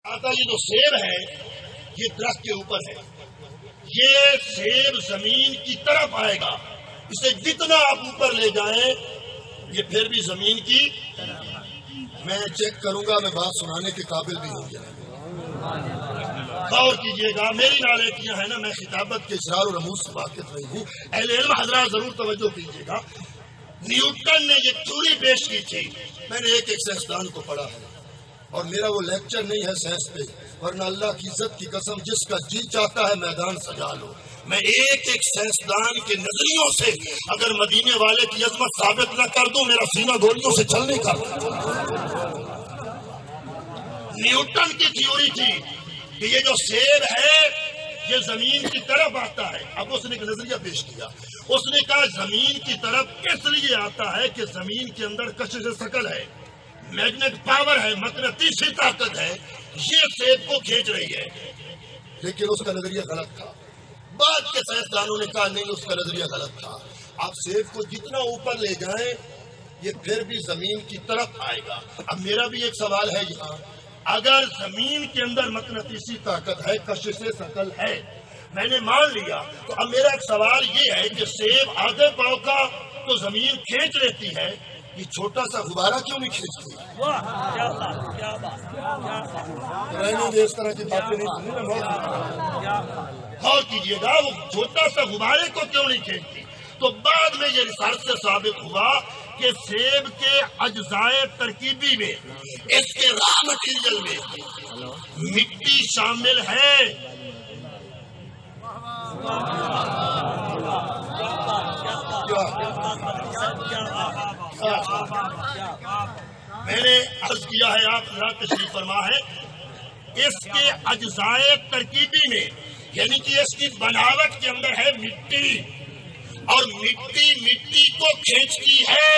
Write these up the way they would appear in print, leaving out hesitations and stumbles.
آتا یہ جو سیب ہے یہ درخت کے اوپر ہے، یہ سیب زمین کی طرف آئے گا، اسے جتنا آپ اوپر لے جائیں یہ پھر بھی زمین کی میں چیک کروں گا، میں بات سنانے کے قابل بھی ہوں گیا۔ غور کیجئے گا، میری نالکیاں ہیں نا، میں خطابت کے اسرار و رموز سے واقف نہیں ہوں، اہل علم حضرات ضرور توجہ کیجئے گا۔ نیوٹن نے یہ تھیوری پیش کی تھی، میں نے ایک سائنسدان کو پڑھا ہے، اور میرا وہ لیکچر نہیں ہے سائنس پہ، ورنہ اللہ کی عزت کی قسم جس کا جی چاہتا ہے میدان سجا لو۔ میں ایک سائنسدان کے نظریوں سے اگر مدینے والے کی عظمت ثابت نہ کر دوں میرا سینہ گولیوں سے چل نہیں کرتا۔ نیوٹن کی تھیوری تھی کہ یہ جو سیب ہے یہ زمین کی طرف آتا ہے۔ اب اس نے ایک نظریہ پیش کیا، اس نے کہا زمین کی طرف اس لیے آتا ہے کہ زمین کے اندر کشش ثقل ہے، میگنیٹ پاور ہے، مقناطیسی طاقت ہے، یہ سیب کو کھینچ رہی ہے۔ لیکن اس کا نظریہ غلط تھا۔ بعد کے سائنسدانوں نے کہا نہیں، اس کا نظریہ غلط تھا، آپ سیب کو جتنا اوپر لے جائیں یہ پھر بھی زمین کی طرف آئے گا۔ اب میرا بھی ایک سوال ہے یہاں، اگر زمین کے اندر مقناطیسی طاقت ہے، کشش ثقل ہے، میں نے مان لیا، تو اب میرا ایک سوال یہ ہے کہ سیب آدھے پاؤ کا تو زمین کھینچ لیتی ہے، یہ چھوٹا سا غبارہ کیوں نہیں کھینچتی؟ رہنے دے، اس طرح کی باتیں نہیں سنی نا۔ غور کیجئے گا، وہ چھوٹا سا غبارے کو کیوں نہیں کھینچتی؟ تو بعد میں یہ ریسرچ سے ثابت ہوا کہ سیب کے اجزائے ترکیبی میں، اس کے را مٹیریل میں مٹی شامل ہے۔ میں نے عرض کیا ہے، آپ حضرات تشریف فرما ہے، اس کے اجزائے ترکیبی میں یعنی کہ اس کی بناوٹ کے اندر ہے مٹی، اور مٹی کو کھینچتی ہے۔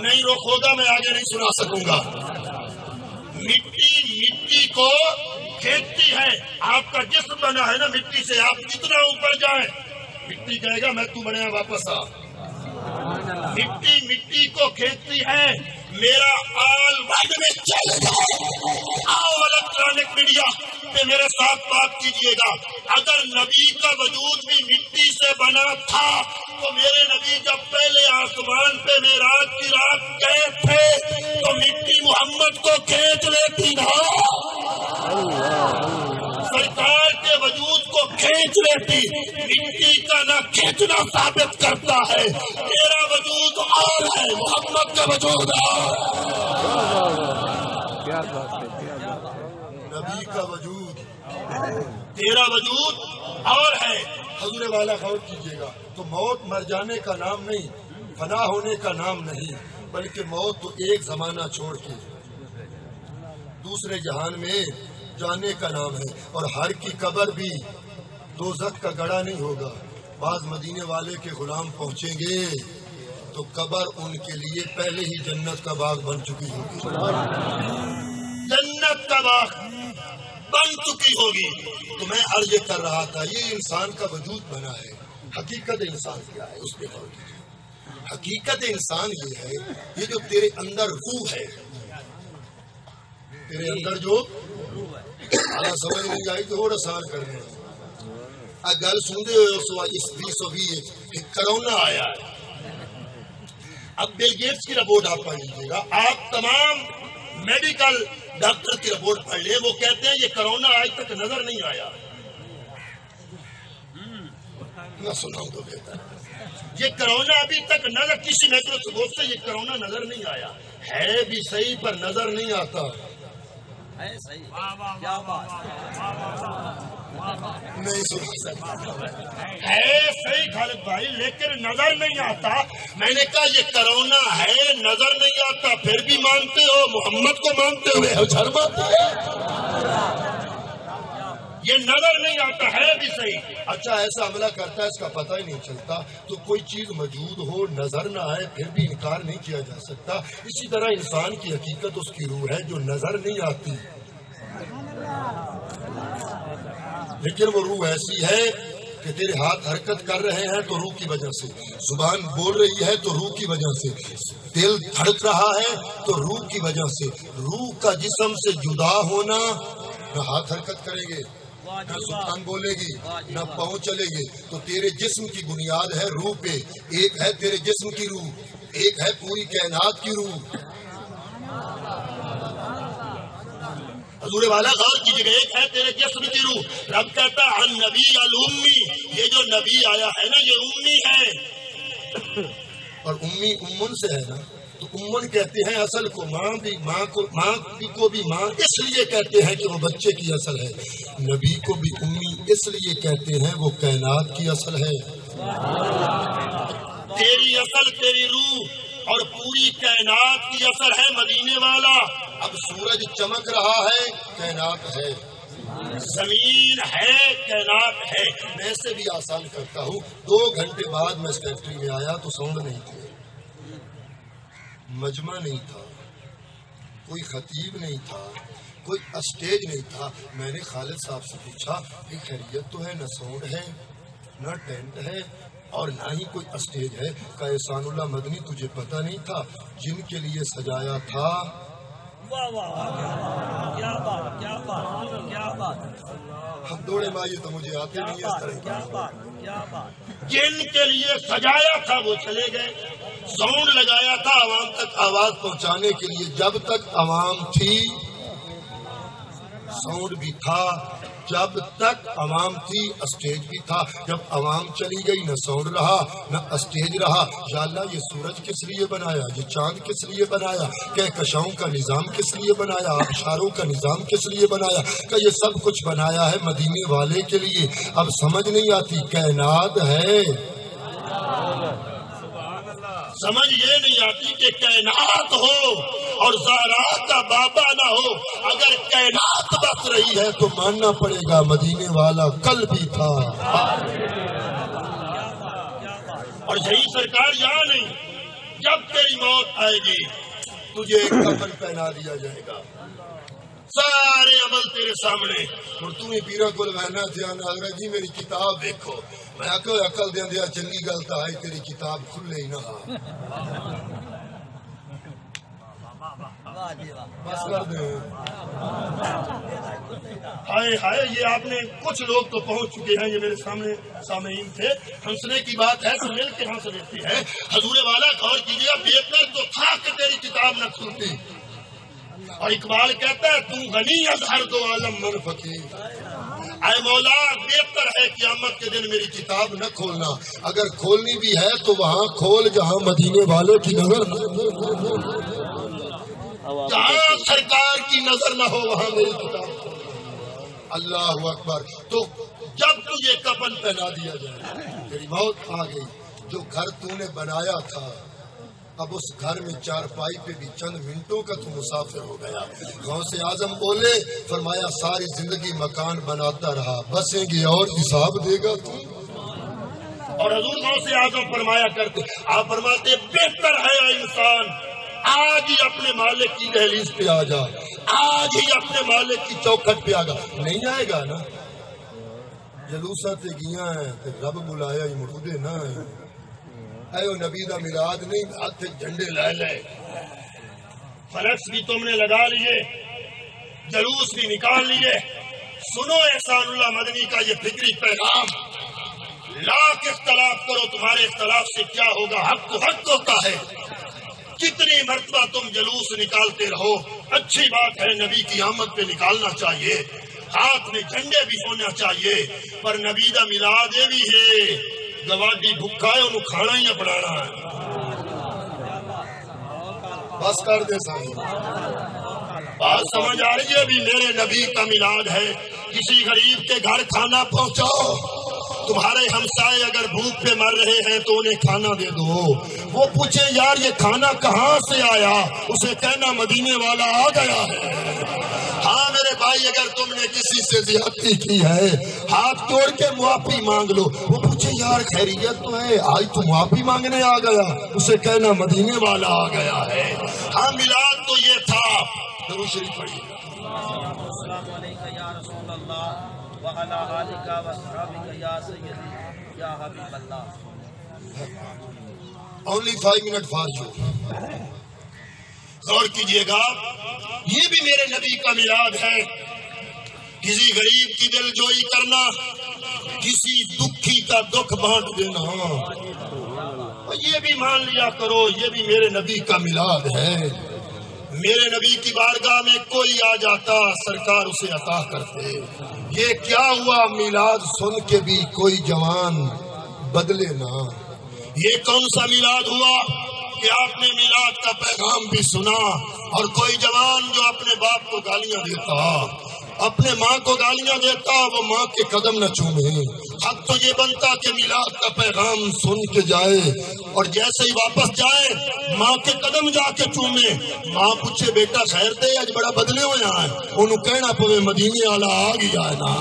نہیں روکوگا میں آگے نہیں سنا سکوں گا۔ مٹی کو کھینچتی ہے۔ آپ کا جسم بنا ہے نا مٹی سے، آپ جتنا اوپر جائیں مٹی کہے گا میں تو بنیا واپس آ۔ مٹی کو کھینچتی ہے۔ میرا آل ورلڈ میں چل جائے، آؤ الیکٹرانک میڈیا پہ میرے ساتھ بات کیجئے گا، اگر نبی کا وجود بھی مٹی سے بنا تھا تو میرے نبی جب پہلے آسمان پہ معراج کی رات گئے تھے تو مٹی محمد کو کھینچ لیتی نا، سرکار کے وجود کو کھینچ لیتی۔ مٹی کا نہ کھینچنا ثابت کرتا ہے تیرا وجود اور ہے، محمد کا وجود اور نبی کا وجود، تیرا وجود اور ہے۔ حضور والا غور کیجیے گا، تو موت مر جانے کا نام نہیں، فنا ہونے کا نام نہیں، بلکہ موت تو ایک زمانہ چھوڑ کے دوسرے جہان میں جانے کا نام ہے، اور ہر کی قبر بھی دوزخ کا گڑھا نہیں ہوگا۔ بعض مدینے والے کے غلام پہنچیں گے تو قبر ان کے لیے پہلے ہی جنت کا باغ بن چکی ہوگی، جنت کا باغ بن چکی ہوگی۔ تو میں عرض کر رہا تھا یہ انسان کا وجود بنا ہے، حقیقت انسان کیا ہے اس پہ غور کیجیے۔ حقیقت انسان یہ ہے، یہ جو تیرے اندر روح ہے، تیرے اندر جو سمجھ نہیں آئی تو اور آسان کرنے گل سنتے ہوئے اس کرونا آیا ہے۔ اب بل گیٹس کی رپورٹ آپ پڑھ لیجیے گا، آپ تمام میڈیکل ڈاکٹر کی رپورٹ پڑھ لیں، وہ کہتے ہیں یہ کرونا آج تک نظر نہیں آیا۔ نہ سناؤں تو بہتر ہے۔ یہ کرونا ابھی تک نظر کسی مائکروسکوپ سے یہ کرونا نظر نہیں آیا ہے بھی صحیح پر نظر نہیں آتا۔ نہیں سنا سکتا ہے صحیح خالد بھائی، لیکن نظر نہیں آتا۔ میں نے کہا یہ کرونا ہے، نظر نہیں آتا، پھر بھی مانتے ہو، محمد کو مانتے ہوئے ہو شرماتے ہو۔ یہ نظر نہیں آتا ہے بھی صحیح۔ اچھا ایسا عملہ کرتا ہے اس کا پتہ ہی نہیں چلتا، تو کوئی چیز موجود ہو نظر نہ آئے پھر بھی انکار نہیں کیا جا سکتا۔ اسی طرح انسان کی حقیقت اس کی روح ہے جو نظر نہیں آتی، لیکن وہ روح ایسی ہے کہ تیرے ہاتھ حرکت کر رہے ہیں تو روح کی وجہ سے، زبان بول رہی ہے تو روح کی وجہ سے، دل دھڑک رہا ہے تو روح کی وجہ سے۔ روح کا جسم سے جدا ہونا، نہ ہاتھ حرکت کریں گے، نہ زبان بولے گی، نہ پاؤں چلے گے، تو تیرے جسم کی بنیاد ہے روح پہ۔ ایک ہے تیرے جسم کی روح، ایک ہے پوری کائنات کی روح۔ حضور والا غور کیجیے گا، ایک ہے تیرے جسم کی روح۔ رب کہتا ہے النبی الامی، یہ جو نبی آیا ہے نا یہ امی ہے، اور امی امن سے ہے نا، تو امن کہتے ہیں اصل کو، ماں کو بھی ماں اس لیے کہتے ہیں کہ وہ بچے کی اصل ہے، نبی کو بھی امی اس لیے کہتے ہیں وہ کائنات کی اصل ہے۔ تیری اصل تیری روح اور پوری کائنات کی اثر ہے مدینے والا۔ اب سورج چمک رہا ہے، کائنات ہے، زمین ہے، کائنات ہے۔ میں سے بھی آسان کرتا ہوں، 2 گھنٹے بعد میں اس فیکٹری میں آیا تو ساؤنڈ نہیں تھے، مجمع نہیں تھا، کوئی خطیب نہیں تھا، کوئی اسٹیج نہیں تھا۔ میں نے خالد صاحب سے پوچھا کہ خیریت تو ہے، نہ ساؤنڈ ہے، نہ ٹینٹ ہے، اور نہ ہی کوئی اسٹیج ہے۔ کہ احسان اللہ مدنی تجھے پتہ نہیں تھا جن کے لیے سجایا تھا؟ کیا بات، کیا بات، کیا بات، ہم دوڑے مائیے تو مجھے آتے نہیں اس طرح۔ کیا بات، کیا بات۔ جن کے لیے سجایا تھا وہ چلے گئے، ساؤنڈ لگایا تھا عوام تک آواز پہنچانے کے لیے، جب تک عوام تھی ساؤنڈ بھی تھا، جب تک عوام تھی اسٹیج بھی تھا، جب عوام چلی گئی نہ ساؤنڈ رہا نہ اسٹیج رہا۔ یا اللہ یہ سورج کس لیے بنایا، یہ چاند کس لیے بنایا، کہکشاؤں کا نظام کس لیے بنایا، اشاروں کا نظام کس لیے بنایا، کہ یہ سب کچھ بنایا ہے مدینے والے کے لیے۔ اب سمجھ نہیں آتی، کائنات ہے، سمجھ یہ نہیں آتی کہ کائنات ہو اور زہرا کا بابا نہ ہو۔ اگر کائنات بس رہی ہے تو ماننا پڑے گا مدینے والا کل بھی تھا۔ اور یہی سرکار یہاں نہیں، جب تیری موت آئے گی تجھے ایک کفن پہنا دیا جائے گا، سارے عمل تیرے سامنے۔ اور تمہیں پیرا کو لگانا تھا حضرت جی میری کتاب دیکھو، میں عقل دیا دیا چنگی گل تو ہے تیری کتاب کھلے ہی نہ، بس کر دیں۔ ہائے ہائے، یہ آپ نے کچھ لوگ تو پہنچ چکے ہیں، یہ میرے سامنے سامعین تھے، ہنسنے کی بات ہے تو مل کے ہنس لیتے ہیں۔ حضور والا غور کیجیے، بہتر تو تھا کہ تیری کتاب نہ کھلتی۔ اور اقبال کہتا ہے تو غنی از ہر دو عالم من فقیر، اے مولا بہتر ہے قیامت کے دن میری کتاب نہ کھولنا، اگر کھولنی بھی ہے تو وہاں کھول جہاں مدینے والے کی نظر جہاں سرکار کی نظر نہ ہو وہاں میری کتاب کھول۔ اللہ اکبر۔ تو جب تجھے کفن پہنا دیا جائے، تیری موت آ گئی، جو گھر تو نے بنایا تھا اب اس گھر میں چارپائی پہ بھی چند منٹوں کا تو مسافر ہو گیا۔ غوث اعظم بولے، فرمایا ساری زندگی مکان بناتا رہا، بسیں گی اور حساب دے گا تو۔ اور حضور غوث اعظم فرمایا کرتے، آپ فرماتے بہتر ہے انسان آج ہی اپنے مالک کی دہلیز پہ آ جا، آج ہی اپنے مالک کی چوکھٹ پہ آ گا، نہیں آئے گا نا، جلوسہ تے گیا ہے تے رب بلایا ہی مردے نہ آئے۔ اے او نبی دا میلاد نہیں، ہاتھ جھنڈے لے لے، فلکس بھی تم نے لگا لیے، جلوس بھی نکال لیے۔ سنو احسان اللہ مدنی کا یہ فکری پیغام، لاکھ اختلاف کرو تمہارے اختلاف سے کیا ہوگا، حق تو حق ہوتا ہے۔ کتنی مرتبہ تم جلوس نکالتے رہو، اچھی بات ہے، نبی کی آمد پہ نکالنا چاہیے، ہاتھ میں جھنڈے بھی ہونا چاہیے، پر نبی دا میلاد یہ بھی ہے گواڈی بھکھا ہے انہوں کھانا ہی بنانا ہے۔ بس کر دے صاحب، بات سمجھ آ رہی ہے؟ بھی میرے نبی کا میلاد ہے، کسی غریب کے گھر کھانا پہنچاؤ، تمہارے ہمسائے اگر بھوک پہ مر رہے ہیں تو انہیں کھانا دے دو، وہ پوچھے یار یہ کھانا کہاں سے آیا، اسے کہنا مدینے والا آ گیا ہے۔ ہاں میرے بھائی، اگر تم نے کسی سے زیادتی کی ہے ہاتھ توڑ کے معافی مانگ لو، وہ پوچھے یار خیریت تو ہے، آج تو معافی مانگنے آ گیا، اسے کہنا مدینے والا آ گیا ہے۔ ہاں میلاد تو یہ تھا، درود شریف پڑھیے گا۔ السلام علیکم یا رسول اللہ۔ وعلى آلك وأصحابك يا سيدي يا حبيب الله. Only 5 minutes for you. غور کیجئے گا، یہ بھی میرے نبی کا میلاد ہے. کسی غریب کی دل جوئی کرنا، کسی دکھی کا دکھ بانٹ دینا، اور یہ بھی مان لیا کرو یہ بھی میرے نبی کا میلاد ہے. میرے نبی کی بارگاہ میں کوئی آ جاتا، سرکار اسے عطا کرتے. یہ کیا ہوا میلاد سن کے بھی کوئی جوان بدلے نہ. یہ کون سا میلاد ہوا کہ آپ نے میلاد کا پیغام بھی سنا اور کوئی جوان جو اپنے باپ کو گالیاں دیتا، اپنے ماں کو گالیاں دیتا، وہ ماں کے قدم نہ چومے. حق تو یہ بنتا کہ میلاد کا پیغام سن کے جائے اور جیسے ہی واپس جائے ماں کے قدم جا کے چومے. ماں پوچھے بیٹا خیر تے اج بڑا بدلے ہوئے ہیں، انہوں کہنا پوے مدینے والا آ گیا ہے نا.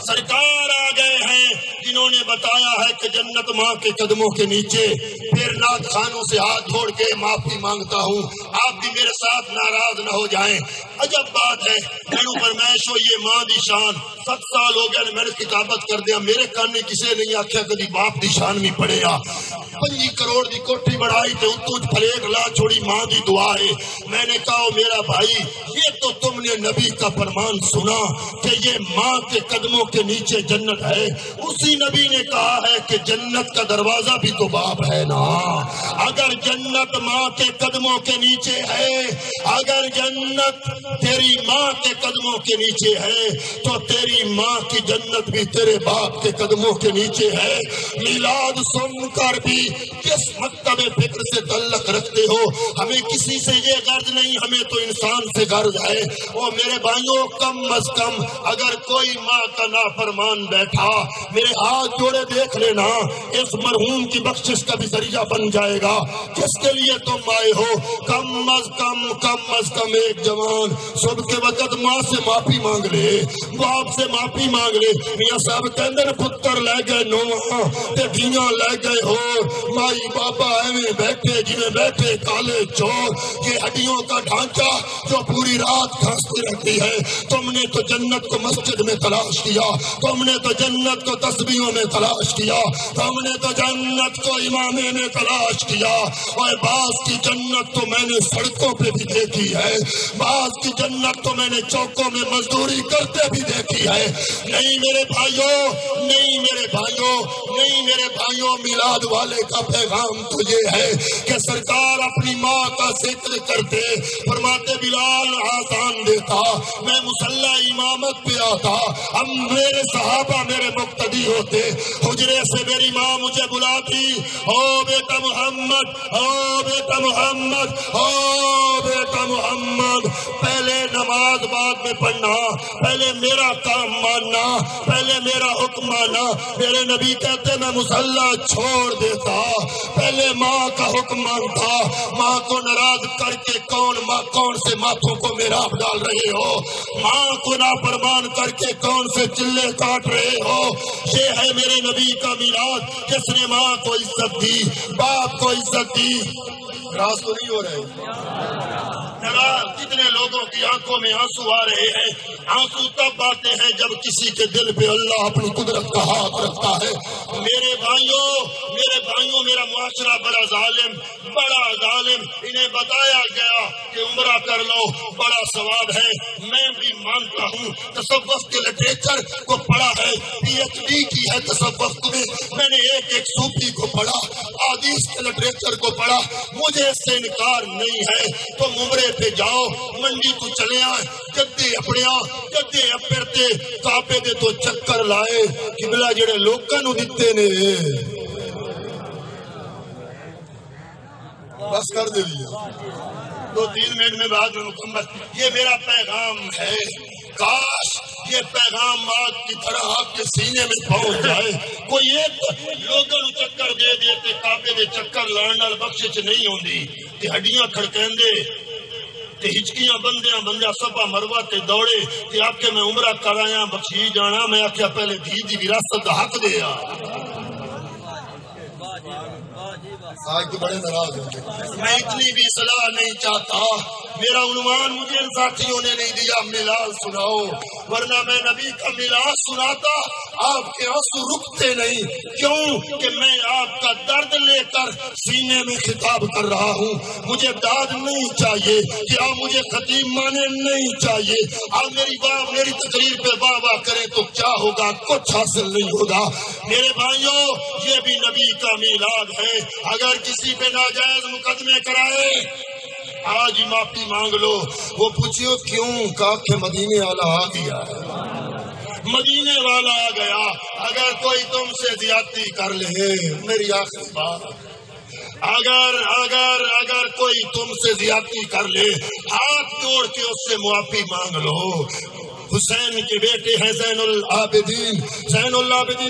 سرکار آ گئے ہیں جنہوں نے بتایا ہے کہ جنت ماں کے قدموں کے نیچے. پھر نعت خانوں سے ہاتھ جوڑ کے معافی مانگتا ہوں، آپ بھی میرے ساتھ ناراض نہ ہو جائیں. عجب بات ہے، میروں فرمائش ہو یہ ماں دی شان. 7 سال ہو گئے میں نے کتابت کر دیا، میرے کانے کسے نہیں آکھیا کدی باپ دی شان بھی پڑھے آ. 5 کروڑ دی کوٹھی بڑھائی تے اتوں پھلیٹ لا چھوڑی ماں دی دعا ہے. میں نے کہا میرا بھائی یہ تو تم نے نبی کا فرمان سنا کہ یہ ماں کے قدموں کے نیچے جنت ہے. اسی نبی نے کہا ہے کہ جنت کا دروازہ بھی تو باپ ہے نا. اگر جنت ماں کے قدموں کے نیچے ہے، اگر جنت تیری ماں کے قدموں کے نیچے ہے تو تیری ماں کی جنت بھی تیرے باپ کے قدموں کے نیچے ہے. میلاد سن کر بھی کس مکتب فکر سے تعلق رکھتے ہو؟ ہمیں کسی سے یہ غرض نہیں، ہمیں تو انسان سے غرض ہے. اور میرے بھائیوں کم از کم اگر کوئی ماں کا نافرمان بیٹھا میرے ہاتھ جوڑے دیکھ لینا، اس مرحوم کی بخشش کا بھی ذریعہ بن جائے گا جس کے لیے تم آئے ہو. کم از کم ایک جوان صبح کے وقت ماں سے معافی مانگ لے، باپ سے معافی مانگ لے. میاں صاحب کہندے پتر لے گئے نواں تے دھیاں لے گئے ہو، مائی بابا ایویں بیٹھے جویں بیٹھے کالے چور. یہ ہڈیوں کا ڈھانچہ جو پوری رات کھانستی رہتی ہے. تم نے تو جنت کو مسجد میں تلاش کیا، تم نے تو جنت کو تسبیحوں میں تلاش کیا، تم نے تو جنت کو امامے میں تلاش کیا. اور بعض کی جنت تو میں نے سڑکوں پہ بھی دیکھی ہے، بعض کی جنت تو میں نے چوکوں میں مزدوری کرتے بھی دیکھی ہے. نہیں میرے بھائیوں، نہیں میرے بھائیوں، نہیں میرے بھائیوں، میلاد والے کا پیغام تو یہ ہے کہ سرکار اپنی ماں کا ذکر کرتے، فرماتے بلال آزان دیتا، میں مصلی امامت پہ آتا، اب میرے صحابہ میرے مقتدی ہوتے. حجرے سے میری ماں مجھے بلاتی، او بیٹا محمد، او بیٹا محمد، او بیٹا محمد. پہلے نماز بعد میں پڑھنا، پہلے میرا کام ماننا، پہلے میرا حکم ماننا. میرے نبی کہتے میں مصلی چھوڑ دیتا، پہلے ماں کا حکم مانتا. ماں کو ناراض کر کے کون سے ماتھوں کو میراب ڈال رہے ہو؟ ماں کو نافرمان کر کے کون سے چلے کاٹ رہے ہو؟ یہ ہے میرے نبی کا میلاد جس نے ماں کو عزت دی، باپ کو عزت دی. راز تو نہیں ہو رہے؟ ناراض کتنے لوگوں کی آنکھوں میں آنسو آ رہے ہیں. آنسو تب آتے ہیں جب کسی کے دل پہ اللہ اپنی قدرت کا ہاتھ رکھتا ہے. میرے بھائیوں، میرا معاشرہ بڑا ظالم، انہیں بتایا گیا کہ عمرہ کر لو بڑا ثواب ہے. میں بھی مانتا ہوں، تصوف کے لٹریچر کو پڑھا ہے، PhD کی ہے تصوف میں. میں نے ایک صوفی کو پڑھا، حدیث کے لٹریچر کو پڑھا. مجھے اس سے انکار نہیں ہے. تم عمرے پہ جاؤ، منڈی تو چلے آئے، گدے اپڑتے کعبے دے تو چکر لائے. قبلہ جڑے لوکاں نوں دتے نے بس کر دے دیا. 2-3 منٹ میں بعد میں مکمل. یہ میرا پیغام ہے. کاش یہ پیغام آج کی طرح آپ کے سینے میں پہنچ جائے. کوئی ایک لوگوں نوں چکر دے تے کعبے دے چکر لان نال بخشش نہیں ہوندی. تے ہڈیاں کھڑکیندے تے ہچکیاں بندیاں صفا مروہ تے دوڑے تے آپ کے میں عمرہ کرایا بخشی جانا. میں آخیا پہلے دھی دی وراثت دا حق دے آ. آج تو بڑے ناراض ہوں گے. میں اتنی بھی صلاح نہیں چاہتا میرا عنوان مجھے ان ساتھیوں نے نہیں دیا میلاد سناؤ، ورنہ میں نبی کا میلاد سناتا آپ کے آنسو رکتے نہیں. کیوں کہ میں آپ کا درد لے کر سینے میں خطاب کر رہا ہوں. مجھے داد نہیں چاہیے کہ آپ مجھے خطیب مانے نہیں چاہیے. آپ میری تقریر پہ واہ واہ کریں تو کیا ہوگا؟ کچھ حاصل نہیں ہوگا. میرے بھائیوں یہ بھی نبی کا میلاد ہے. اگر کسی پہ ناجائز مقدمے کرائے آج ہی معافی مانگ لو. وہ پوچھو کیوں؟ کہا کہ مدینے والا آ گیا، مدینے والا آ گیا. اگر کوئی تم سے زیادتی کر لے، میری آخری بات، اگر کوئی تم سے زیادتی کر لے ہاتھ جوڑ کے اس سے معافی مانگ لو. حسین کے بیٹے ہیں زین العابدین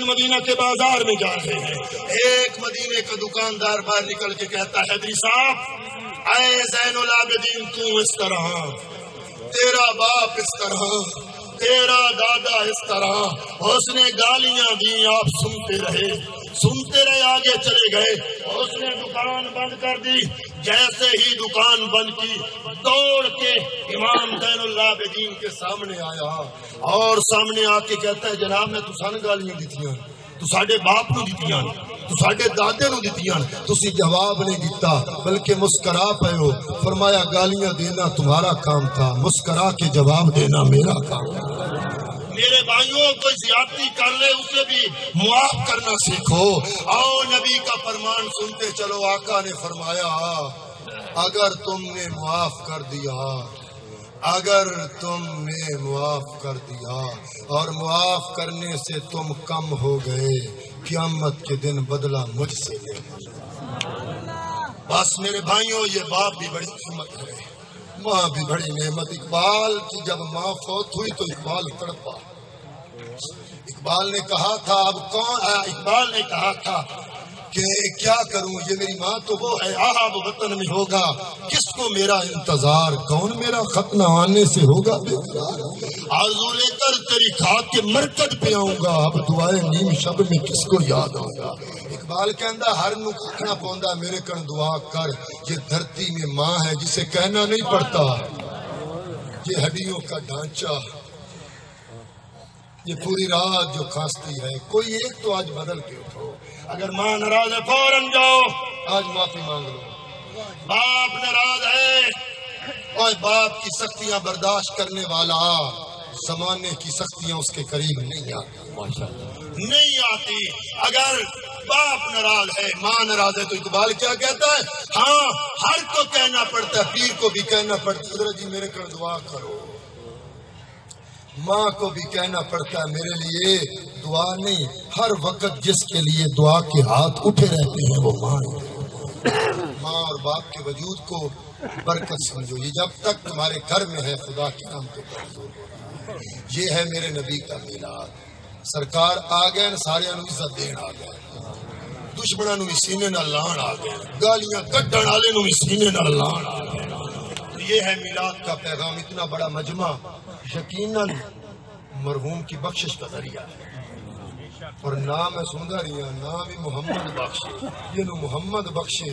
مدینہ کے بازار میں جا رہے ہیں. ایک مدینے کا دکاندار باہر نکل کے کہتا ہے حیدری صاحب، اے زین العابدین تو اس طرح، تیرا باپ اس طرح، تیرا دادا اس طرح. اس نے گالیاں دی، آپ سنتے رہے، آگے چلے گئے. اس نے دکان بند کر دی. جیسے ہی دکان بند کی دوڑ کے امام زین العابدین کے سامنے آیا اور سامنے آ کے کہتا ہے جناب میں تسان گالیاں دیتیاں، تو ساڈے باپ نو دیتیاں، تو ساڈے دادے نو دیتیاں، تسی جواب نہیں دیتا بلکہ مسکرا پے ہو. فرمایا گالیاں دینا تمہارا کام تھا، مسکرا کے جواب دینا میرا کام تھا. میرے بھائیوں کوئی زیادتی کر لے اسے بھی معاف کرنا سیکھو. آؤ نبی کا فرمان سنتے چلو. آقا نے فرمایا اگر تم نے معاف کر دیا، اگر تم نے معاف کر دیا اور معاف کرنے سے تم کم ہو گئے، قیامت کے دن بدلہ مجھ سے لے. بس میرے بھائیوں یہ باپ بھی بڑی قیمت ہے، ماں بھی بڑی نعمت. اقبال کی جب ماں فوت ہوئی تو اقبال تڑپا. اقبال نے کہا تھا اقبال نے کہا تھا کہ کیا کروں، یہ میری ماں تو وہ ہے، وہ وطن میں ہوگا کس کو میرا انتظار، کون میرا خط نہ آنے سے ہوگا بیقرار. آرزو لے کر تیری خاک کے مرکز پہ آؤں گا، اب دعائیں نیم شب میں کس کو یاد ہوگا. اقبال کہندا ہر نو کھنا پوندا میرے کن دعا کر. یہ دھرتی میں ماں ہے جسے کہنا نہیں پڑتا، یہ ہڈیوں کا ڈھانچہ، یہ پوری رات جو کھانستی ہے. کوئی ایک تو آج بدل کے اٹھو. اگر ماں ناراض ہے فوراً جاؤ آج معافی مانگ لو. باپ ناراض ہے اور باپ کی سختیاں برداشت کرنے والا زمانے کی سختیاں اس کے قریب نہیں آتی. اگر باپ ناراض ہے، ماں ناراض ہے تو اقبال کیا کہتا ہے؟ ہاں ہر کو کہنا پڑتا ہے، پیر کو بھی کہنا پڑتا ہے حضرت جی میرے کر دعا کرو. ماں کو بھی کہنا پڑتا ہے میرے لیے دعا نہیں. ہر وقت جس کے لیے دعا کے ہاتھ اٹھے رہتے ہیں وہ ماں. ماں اور باپ کے وجود کو برکت سمجھو. یہ جب تک تمہارے گھر میں ہے خدا کے نام پہ کرو. یہ ہے میرے نبی کا میلاد. سرکار آ گئے، سارے عزت دین آ گئے، دشمنوں بھی سینے نہ لان آ گئے، گالیاں کڈن والے نو بھی سینے نہ لان آ گئے. یہ ہے میلاد کا پیغام. اتنا بڑا مجمع یقیناً مرحوم کی بخشش کا ذریعہ ہے. اور نام ہے سندا رہیا، نام ہی محمد بخشے. یہ نو محمد بخشے.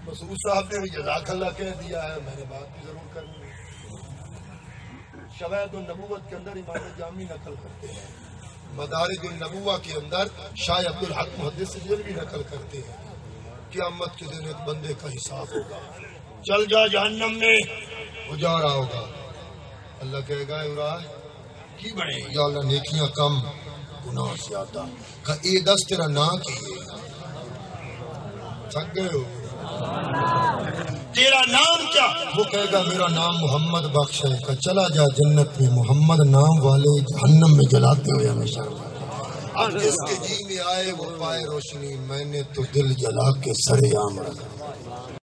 مسعود صاحب نے بھی جزاک اللہ کہہ دیا ہے، میں نے بات بھی ضرور کرنی ہے. شواہد النبوت کے اندر امام جامی نقل کرتے ہیں، مدارج النبوہ کے اندر شاہ عبد الحق محدث بھی نقل کرتے ہیں. قیامت کے دن ایک بندے کا حساب ہوگا، چل جا جہنم میں اجاڑا ہوگا. اللہ کہے گا عمران کی بنے یا اللہ نیکیاں کم گناہ زیادہ. کہ اے دس تیرا نام کی ہے، تھک گئے ہو، تیرا نام کیا؟ وہ کہے گا میرا نام محمد بخش ہے. کہ چلا جا جنت میں، محمد نام والے جہنم میں جلاتے ہوئے ہمیشہ. اب جس کے جی میں آئے وہ پائے روشنی، میں نے تو دل جلا کے سرے عام رکھا.